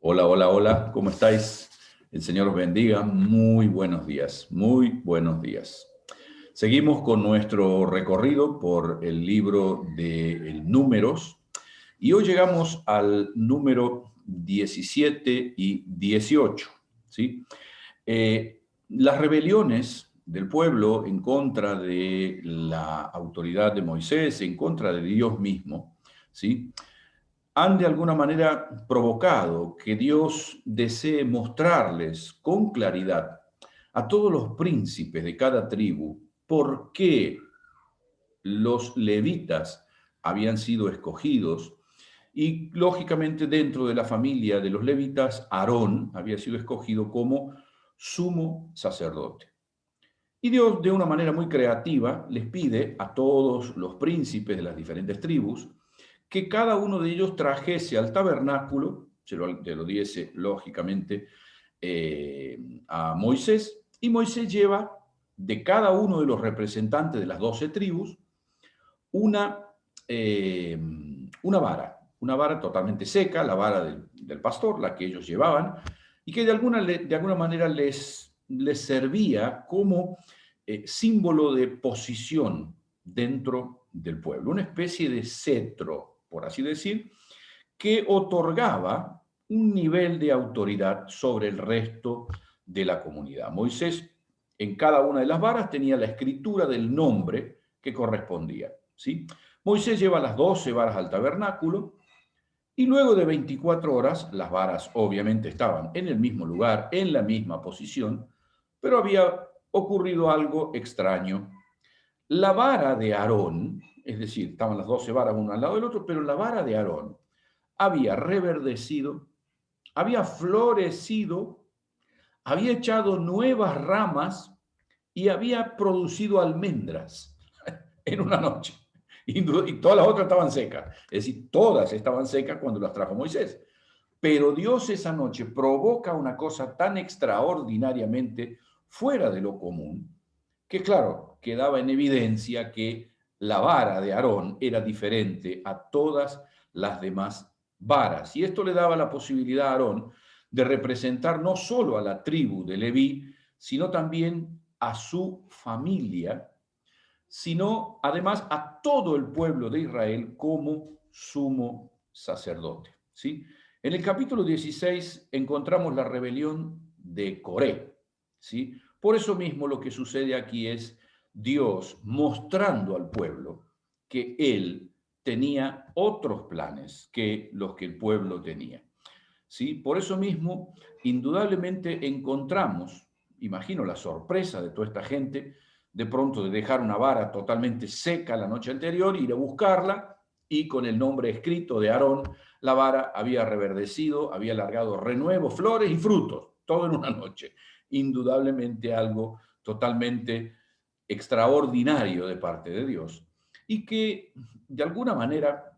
Hola, hola, hola, ¿cómo estáis? El Señor os bendiga. Muy buenos días, muy buenos días. Seguimos con nuestro recorrido por el libro de Números y hoy llegamos al número 17 y 18, ¿sí? Las rebeliones del pueblo en contra de la autoridad de Moisés, en contra de Dios mismo, ¿sí? Han de alguna manera provocado que Dios desee mostrarles con claridad a todos los príncipes de cada tribu por qué los levitas habían sido escogidos y lógicamente dentro de la familia de los levitas, Aarón había sido escogido como sumo sacerdote. Y Dios, de una manera muy creativa, les pide a todos los príncipes de las diferentes tribus que cada uno de ellos trajese al tabernáculo, se lo diese lógicamente a Moisés, y Moisés lleva de cada uno de los representantes de las 12 tribus una, eh, una vara totalmente seca, la vara del pastor, la que ellos llevaban, y que de alguna manera les servía como símbolo de posición dentro del pueblo, una especie de cetro, por así decir, que otorgaba un nivel de autoridad sobre el resto de la comunidad. Moisés en cada una de las varas tenía la escritura del nombre que correspondía, ¿sí? Moisés lleva las 12 varas al tabernáculo y luego de 24 horas las varas obviamente estaban en el mismo lugar, en la misma posición, pero había ocurrido algo extraño. La vara de Aarón, es decir, estaban las 12 varas una al lado del otro, pero la vara de Aarón había reverdecido, había florecido, había echado nuevas ramas y había producido almendras en una noche. Y todas las otras estaban secas. Es decir, todas estaban secas cuando las trajo Moisés. Pero Dios esa noche provoca una cosa tan extraordinariamente fuera de lo común, que claro, quedaba en evidencia que la vara de Aarón era diferente a todas las demás varas. Y esto le daba la posibilidad a Aarón de representar no solo a la tribu de Leví, sino también a su familia, sino además a todo el pueblo de Israel como sumo sacerdote. ¿Sí? En el capítulo 16 encontramos la rebelión de Coré. ¿Sí? Por eso mismo lo que sucede aquí es Dios mostrando al pueblo que él tenía otros planes que los que el pueblo tenía. ¿Sí? Por eso mismo, indudablemente encontramos, imagino la sorpresa de toda esta gente, de pronto de dejar una vara totalmente seca la noche anterior, ir a buscarla y con el nombre escrito de Aarón, la vara había reverdecido, había largado renuevos, flores y frutos, todo en una noche. Indudablemente algo totalmente extraordinario de parte de Dios y que de alguna manera,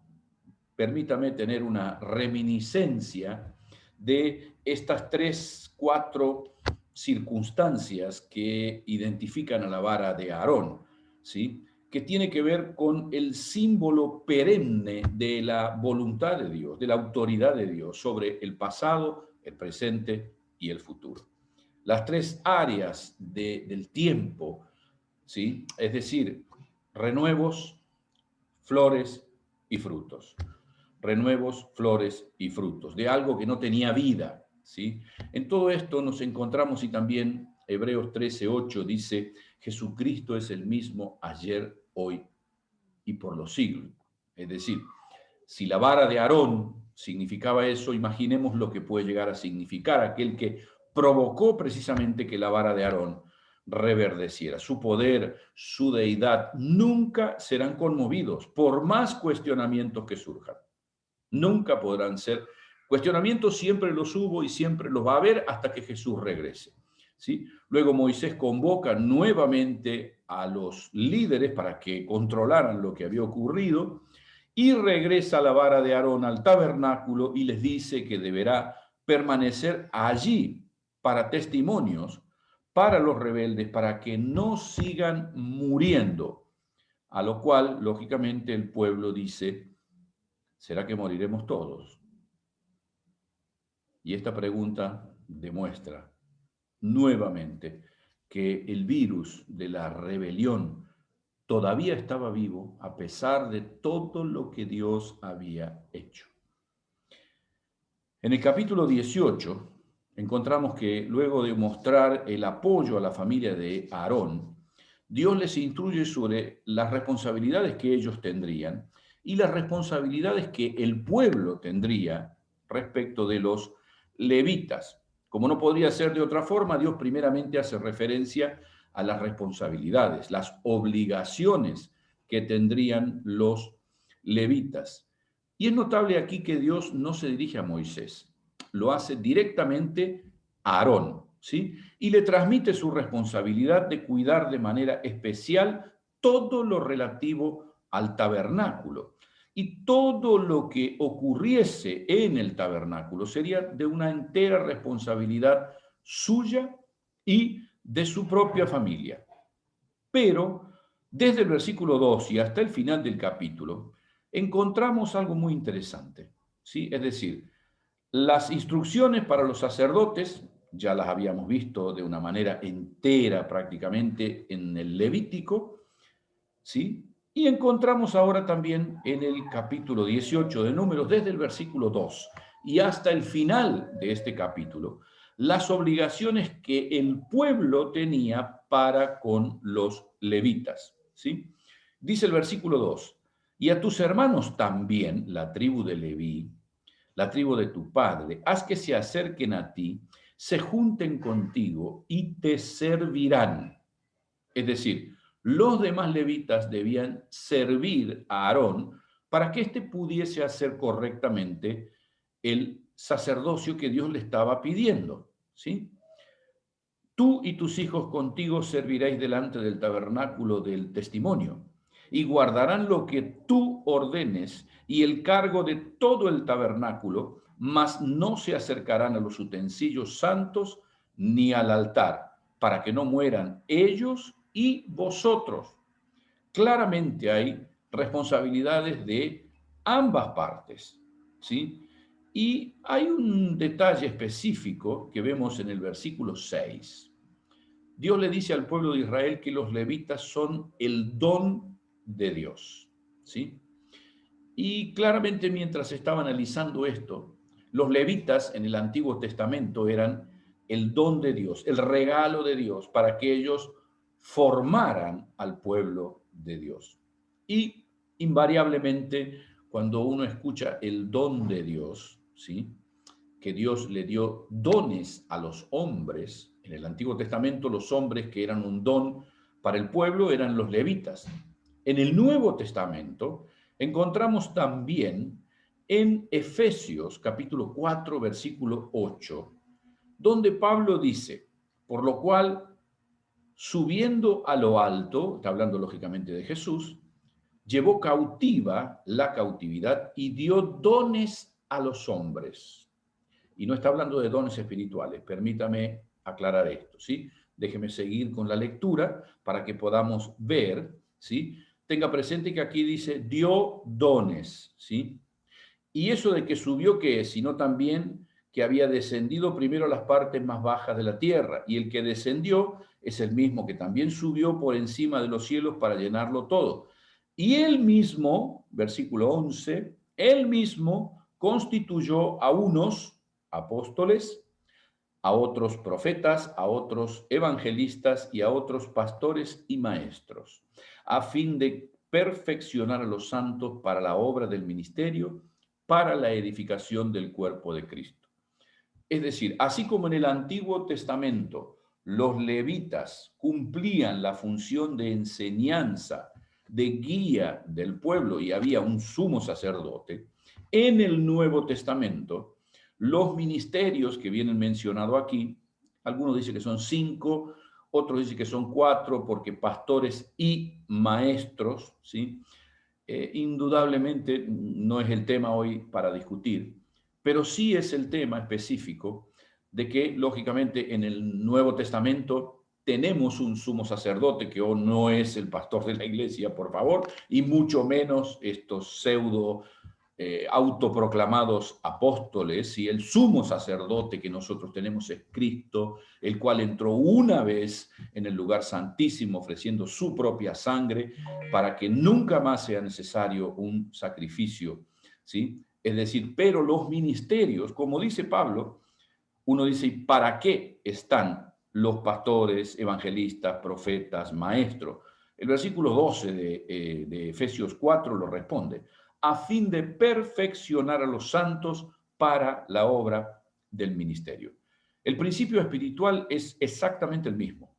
permítame tener una reminiscencia de estas tres, cuatro circunstancias que identifican a la vara de Aarón, ¿sí? Que tiene que ver con el símbolo perenne de la voluntad de Dios, de la autoridad de Dios sobre el pasado, el presente y el futuro. Las tres áreas del tiempo, ¿sí? Es decir, renuevos, flores y frutos. Renuevos, flores y frutos, de algo que no tenía vida, ¿sí? En todo esto nos encontramos y también Hebreos 13:8 dice, Jesucristo es el mismo ayer, hoy y por los siglos. Es decir, si la vara de Aarón significaba eso, imaginemos lo que puede llegar a significar aquel que provocó precisamente que la vara de Aarón reverdeciera. Su poder, su deidad, nunca serán conmovidos por más cuestionamientos que surjan. Nunca podrán ser. Cuestionamientos siempre los hubo y siempre los va a haber hasta que Jesús regrese. ¿Sí? Luego Moisés convoca nuevamente a los líderes para que controlaran lo que había ocurrido y regresa la vara de Aarón al tabernáculo y les dice que deberá permanecer allí para testimonios para los rebeldes, para que no sigan muriendo. A lo cual, lógicamente, el pueblo dice, ¿será que moriremos todos? Y esta pregunta demuestra nuevamente que el virus de la rebelión todavía estaba vivo a pesar de todo lo que Dios había hecho. En el capítulo 18 encontramos que luego de mostrar el apoyo a la familia de Aarón, Dios les instruye sobre las responsabilidades que ellos tendrían y las responsabilidades que el pueblo tendría respecto de los levitas. Como no podría ser de otra forma, Dios primeramente hace referencia a las responsabilidades, las obligaciones que tendrían los levitas. Y es notable aquí que Dios no se dirige a Moisés, lo hace directamente a Aarón, ¿sí? Y le transmite su responsabilidad de cuidar de manera especial todo lo relativo al tabernáculo. Y todo lo que ocurriese en el tabernáculo sería de una entera responsabilidad suya y de su propia familia. Pero desde el versículo 2 y hasta el final del capítulo, encontramos algo muy interesante, ¿sí? Es decir, las instrucciones para los sacerdotes ya las habíamos visto de una manera entera prácticamente en el Levítico, ¿sí? Y encontramos ahora también en el capítulo 18 de Números, desde el versículo 2 y hasta el final de este capítulo, las obligaciones que el pueblo tenía para con los levitas, ¿sí? Dice el versículo 2, y a tus hermanos también, la tribu de Leví, la tribu de tu padre, haz que se acerquen a ti, se junten contigo y te servirán. Es decir, los demás levitas debían servir a Aarón para que éste pudiese hacer correctamente el sacerdocio que Dios le estaba pidiendo, ¿sí? Tú y tus hijos contigo serviréis delante del tabernáculo del testimonio y guardarán lo que tú ordenes y el cargo de todo el tabernáculo, mas no se acercarán a los utensilios santos ni al altar, para que no mueran ellos y vosotros. Claramente hay responsabilidades de ambas partes, ¿sí? Y hay un detalle específico que vemos en el versículo 6. Dios le dice al pueblo de Israel que los levitas son el don de Dios, ¿sí? Y claramente mientras estaba analizando esto, los levitas en el Antiguo Testamento eran el don de Dios, el regalo de Dios para que ellos formaran al pueblo de Dios. Y invariablemente cuando uno escucha el don de Dios, ¿sí? Que Dios le dio dones a los hombres. En el Antiguo Testamento los hombres que eran un don para el pueblo eran los levitas. En el Nuevo Testamento encontramos también en Efesios capítulo 4 versículo 8, donde Pablo dice, por lo cual, subiendo a lo alto, está hablando lógicamente de Jesús, llevó cautiva la cautividad y dio dones a los hombres. Y no está hablando de dones espirituales, permítame aclarar esto, ¿sí? Déjeme seguir con la lectura para que podamos ver, ¿sí? Tenga presente que aquí dice dio dones, ¿sí? Y eso de que subió, ¿qué es? Sino también que había descendido primero a las partes más bajas de la tierra, y el que descendió es el mismo que también subió por encima de los cielos para llenarlo todo. Y él mismo, versículo 11, él mismo constituyó a unos apóstoles, a otros profetas, a otros evangelistas y a otros pastores y maestros, a fin de perfeccionar a los santos para la obra del ministerio, para la edificación del cuerpo de Cristo. Es decir, así como en el Antiguo Testamento los levitas cumplían la función de enseñanza, de guía del pueblo y había un sumo sacerdote, en el Nuevo Testamento los ministerios que vienen mencionados aquí, algunos dicen que son 5, otros dicen que son 4 porque pastores y maestros, ¿sí? Indudablemente no es el tema hoy para discutir, pero sí es el tema específico de que, lógicamente, en el Nuevo Testamento tenemos un sumo sacerdote que no es el pastor de la iglesia, por favor, y mucho menos estos pseudo autoproclamados apóstoles, y el sumo sacerdote que nosotros tenemos es Cristo, el cual entró una vez en el lugar santísimo ofreciendo su propia sangre para que nunca más sea necesario un sacrificio, ¿sí? Es decir, pero los ministerios, como dice Pablo, uno dice, ¿y para qué están los pastores, evangelistas, profetas, maestros? El versículo 12 de Efesios 4 lo responde, a fin de perfeccionar a los santos para la obra del ministerio. El principio espiritual es exactamente el mismo.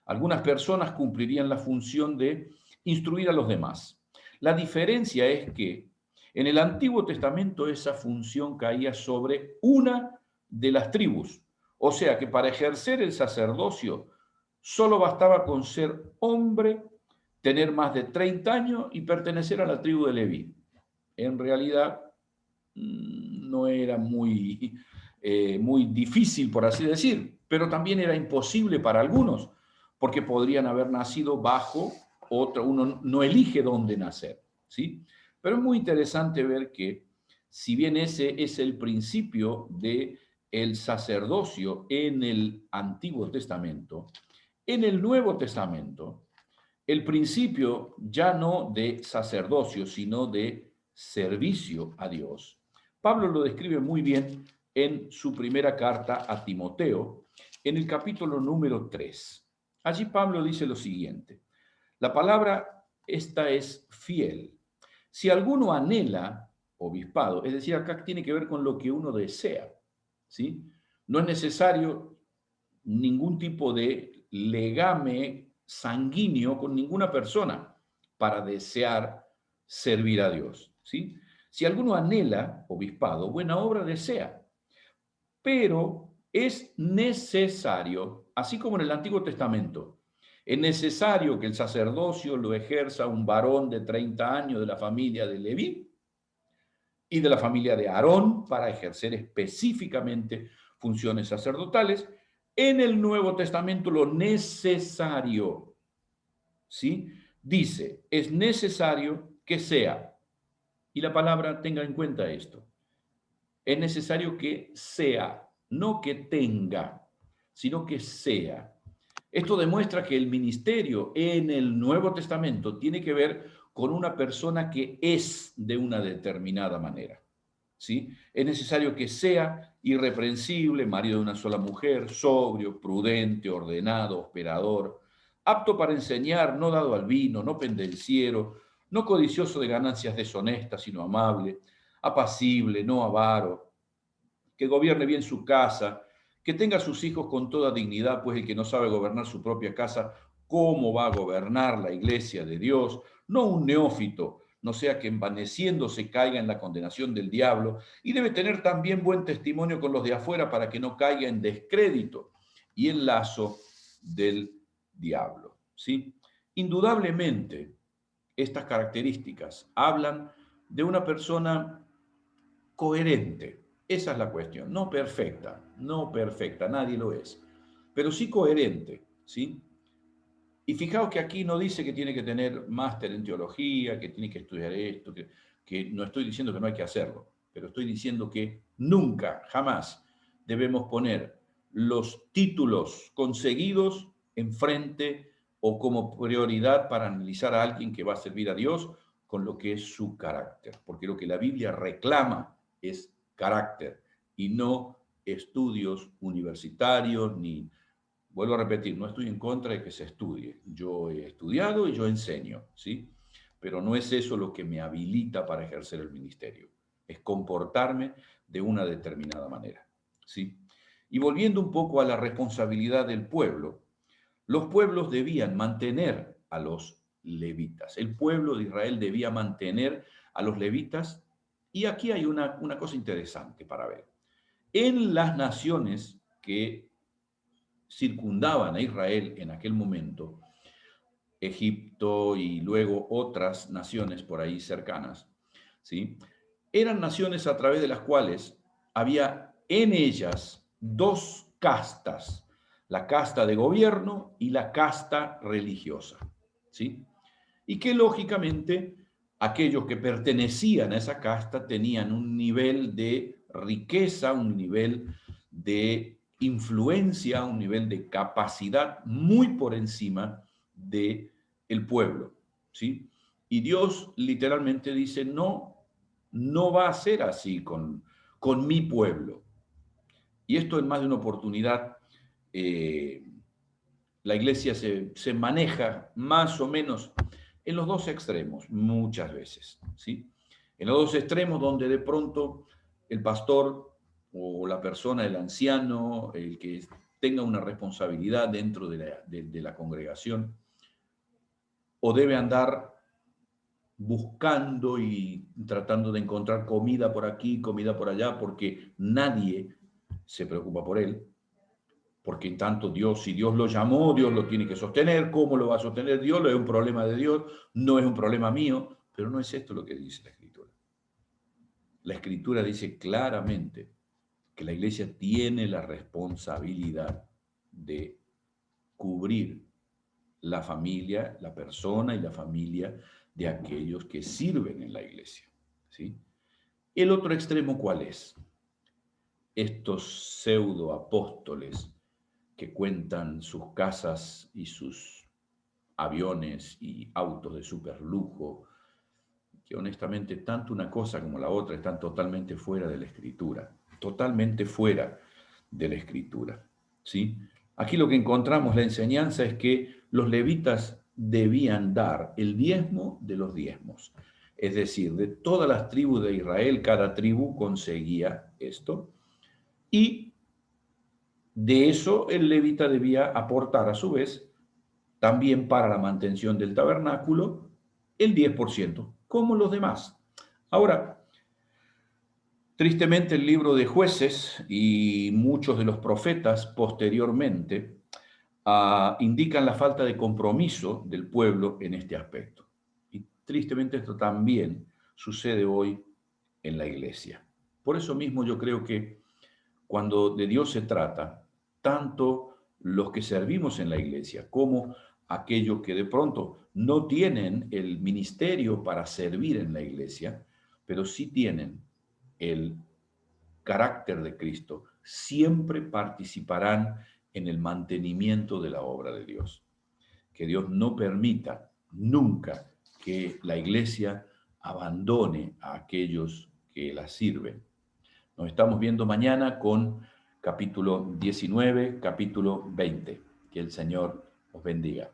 Algunas personas cumplirían la función de instruir a los demás. La diferencia es que en el Antiguo Testamento esa función caía sobre una de las tribus. O sea que para ejercer el sacerdocio solo bastaba con ser hombre, tener más de 30 años y pertenecer a la tribu de Leví. En realidad no era muy difícil, por así decir, pero también era imposible para algunos, porque podrían haber nacido bajo otro, uno no elige dónde nacer, ¿sí? Pero es muy interesante ver que, si bien ese es el principio de el sacerdocio en el Antiguo Testamento, en el Nuevo Testamento, el principio ya no de sacerdocio, sino de servicio a Dios. Pablo lo describe muy bien en su primera carta a Timoteo, en el capítulo número 3. Allí Pablo dice lo siguiente, la palabra esta es fiel. Si alguno anhela obispado, es decir, acá tiene que ver con lo que uno desea, ¿sí? No es necesario ningún tipo de legame sanguíneo con ninguna persona para desear servir a Dios, ¿sí? Si alguno anhela obispado, buena obra desea, pero es necesario, así como en el Antiguo Testamento, es necesario que el sacerdocio lo ejerza un varón de 30 años de la familia de Leví y de la familia de Aarón para ejercer específicamente funciones sacerdotales. En el Nuevo Testamento lo necesario, ¿sí? Dice, es necesario que sea, y la palabra tenga en cuenta esto, es necesario que sea, no que tenga, sino que sea. Esto demuestra que el ministerio en el Nuevo Testamento tiene que ver con una persona que es de una determinada manera, ¿sí? Es necesario que sea irreprensible, marido de una sola mujer, sobrio, prudente, ordenado, operador, apto para enseñar, no dado al vino, no pendenciero, no codicioso de ganancias deshonestas, sino amable, apacible, no avaro, que gobierne bien su casa, que tenga a sus hijos con toda dignidad, pues el que no sabe gobernar su propia casa, ¿cómo va a gobernar la iglesia de Dios? No un neófito, no sea que envaneciéndose caiga en la condenación del diablo, y debe tener también buen testimonio con los de afuera para que no caiga en descrédito y en lazo del diablo, ¿sí? Indudablemente, estas características hablan de una persona coherente. Esa es la cuestión. No perfecta, no perfecta, nadie lo es, pero sí coherente, ¿sí? Y fijaos que aquí no dice que tiene que tener máster en teología, que tiene que estudiar esto, que no estoy diciendo que no hay que hacerlo, pero estoy diciendo que nunca, jamás debemos poner los títulos conseguidos enfrente o como prioridad para analizar a alguien que va a servir a Dios con lo que es su carácter, porque lo que la Biblia reclama es carácter y no estudios universitarios ni. Vuelvo a repetir, no estoy en contra de que se estudie. Yo he estudiado y yo enseño, ¿sí? Pero no es eso lo que me habilita para ejercer el ministerio. Es comportarme de una determinada manera, ¿sí? Y volviendo un poco a la responsabilidad del pueblo, los pueblos debían mantener a los levitas. El pueblo de Israel debía mantener a los levitas. Y aquí hay una cosa interesante para ver. En las naciones que circundaban a Israel en aquel momento, Egipto y luego otras naciones por ahí cercanas, ¿sí? Eran naciones a través de las cuales había en ellas dos castas, la casta de gobierno y la casta religiosa, ¿sí? Y que lógicamente aquellos que pertenecían a esa casta tenían un nivel de riqueza, un nivel de influencia, un nivel de capacidad muy por encima del pueblo, ¿sí? Y Dios literalmente dice, no, no va a ser así con mi pueblo. Y esto en más de una oportunidad, eh, la iglesia se maneja más o menos en los dos extremos, muchas veces, ¿sí? En los dos extremos donde de pronto el pastor o la persona, el anciano, el que tenga una responsabilidad dentro de la congregación, o debe andar buscando y tratando de encontrar comida por aquí, comida por allá, porque nadie se preocupa por él, porque en tanto Dios, si Dios lo llamó, Dios lo tiene que sostener. ¿Cómo lo va a sostener Dios? Es un problema de Dios, no es un problema mío, pero no es esto lo que dice la Escritura. La Escritura dice claramente que la iglesia tiene la responsabilidad de cubrir la familia, la persona y la familia de aquellos que sirven en la iglesia, ¿sí? El otro extremo, ¿cuál es? Estos pseudo apóstoles que cuentan sus casas y sus aviones y autos de superlujo, que honestamente tanto una cosa como la otra están totalmente fuera de la Escritura, totalmente fuera de la Escritura, ¿sí? Aquí lo que encontramos, la enseñanza es que los levitas debían dar el diezmo de los diezmos, es decir, de todas las tribus de Israel, cada tribu conseguía esto, y de eso el levita debía aportar a su vez también para la mantención del tabernáculo el 10%, como los demás. Ahora, tristemente el libro de Jueces y muchos de los profetas posteriormente indican la falta de compromiso del pueblo en este aspecto. Y tristemente esto también sucede hoy en la iglesia. Por eso mismo yo creo que cuando de Dios se trata, tanto los que servimos en la iglesia como aquellos que de pronto no tienen el ministerio para servir en la iglesia, pero sí tienen el carácter de Cristo, siempre participarán en el mantenimiento de la obra de Dios. Que Dios no permita nunca que la iglesia abandone a aquellos que la sirven. Nos estamos viendo mañana con capítulo 19, capítulo 20. Que el Señor os bendiga.